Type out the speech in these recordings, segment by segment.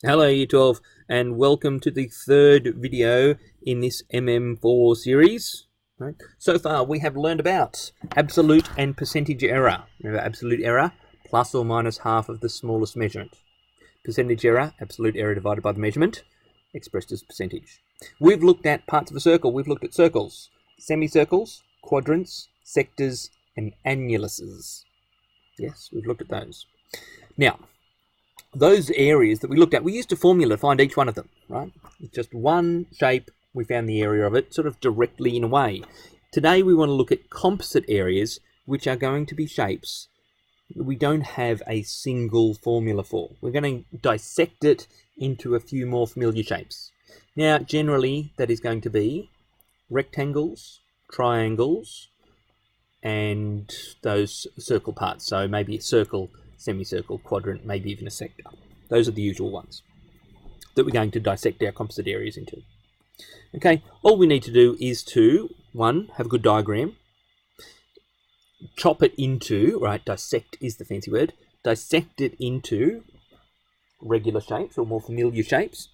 Hello Year 12 and welcome to the third video in this MM4 series. Right. So far we have learned about absolute and percentage error. Remember, absolute error, plus or minus half of the smallest measurement. Percentage error, absolute error divided by the measurement, expressed as percentage. We've looked at parts of a circle. We've looked at circles, semicircles, quadrants, sectors, and annuluses. Yes, we've looked at those. Now, those areas that we looked at, we used a formula to find each one of them, right? It's just one shape, we found the area of it, sort of directly in a way. Today we want to look at composite areas, which are going to be shapes we don't have a single formula for. We're going to dissect it into a few more familiar shapes. Now, generally, that is going to be rectangles, triangles, and those circle parts. So maybe a circle, semicircle, quadrant, maybe even a sector. Those are the usual ones that we're going to dissect our composite areas into. Okay, all we need to do is to, one, have a good diagram, chop it into, right, dissect is the fancy word, dissect it into regular shapes or more familiar shapes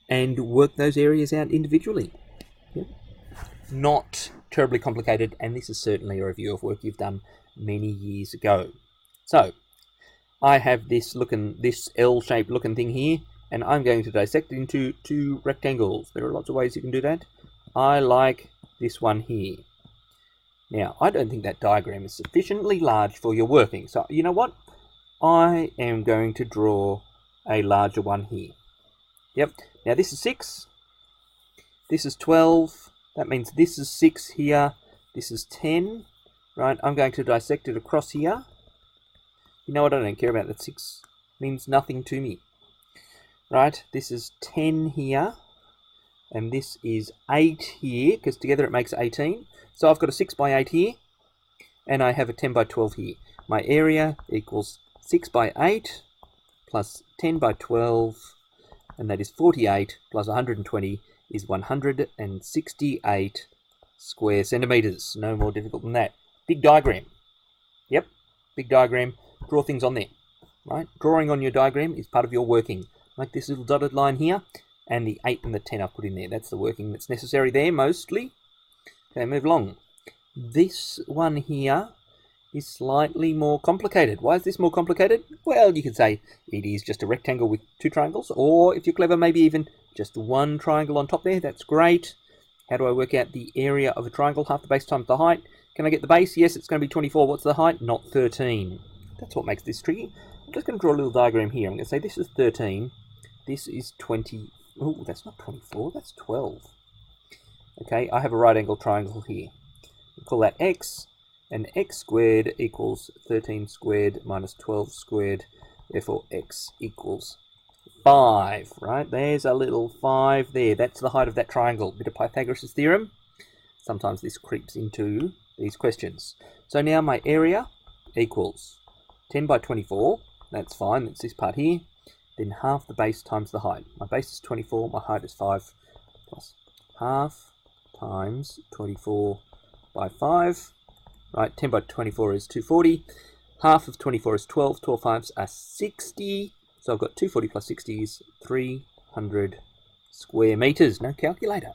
and work those areas out individually. Yeah. Not terribly complicated, and this is certainly a review of work you've done many years ago. So, I have this L-shaped looking thing here, and I'm going to dissect it into two rectangles. There are lots of ways you can do that. I like this one here. Now, I don't think that diagram is sufficiently large for your working, so you know what? I am going to draw a larger one here. Yep, now this is 6, this is 12, that means this is 6 here, this is 10, right? I'm going to dissect it across here. You know what, I don't care about that 6, means nothing to me. Right, this is 10 here, and this is 8 here, because together it makes 18. So I've got a 6 by 8 here, and I have a 10 by 12 here. My area equals 6 by 8 plus 10 by 12, and that is 48 plus 120 is 168 square centimeters. No more difficult than that. Big diagram. Yep, big diagram. Draw things on there. Right? Drawing on your diagram is part of your working. Like this little dotted line here, and the 8 and the 10 I've put in there. That's the working that's necessary there, mostly. Okay, move along. This one here is slightly more complicated. Why is this more complicated? Well, you could say it is just a rectangle with 2 triangles, or if you're clever, maybe even just 1 triangle on top there. That's great. How do I work out the area of a triangle? Half the base times the height. Can I get the base? Yes, it's going to be 24. What's the height? Not 13. That's what makes this tricky. I'm just going to draw a little diagram here. I'm going to say this is 13. This is 20. Oh, that's not 24. That's 12. Okay, I have a right angle triangle here. We'll call that x, and x squared equals 13 squared minus 12 squared. Therefore, x equals 5, right? There's a little 5 there. That's the height of that triangle. Bit of Pythagoras' theorem. Sometimes this creeps into these questions. So now my area equals 10 by 24. That's fine. That's this part here. Then half the base times the height. My base is 24. My height is 5 plus half times 24 by 5. Right, 10 by 24 is 240. Half of 24 is 12. 12 halves are 60. So I've got 240 plus 60 is 300 square meters. No calculator.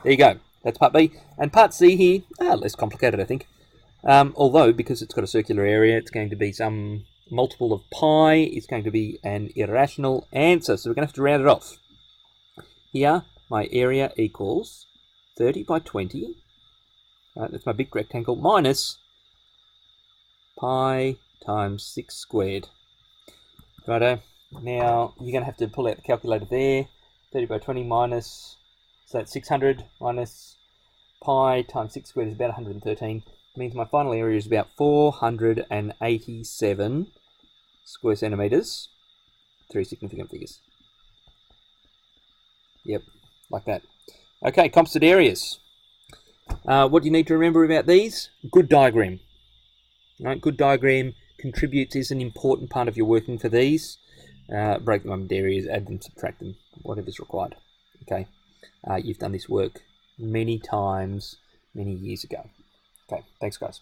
There you go. That's part B. And part C here, less complicated, I think. Although, because it's got a circular area, it's going to be some multiple of pi. It's going to be an irrational answer. So we're going to have to round it off. Here, my area equals 30 by 20. Right, that's my big rectangle, minus pi times 6 squared. Righto. Now, you're going to have to pull out the calculator there. 30 by 20 minus, so that's 600 minus pi times 6 squared is about 113. Means my final area is about 487 square centimeters. 3 significant figures. Yep, like that. Okay, composite areas. What do you need to remember about these? Good diagram. Right, good diagram contributes, is an important part of your working for these. Break them up into areas, add them, subtract them, whatever's required. Okay, you've done this work many times, many years ago. Okay, thanks guys.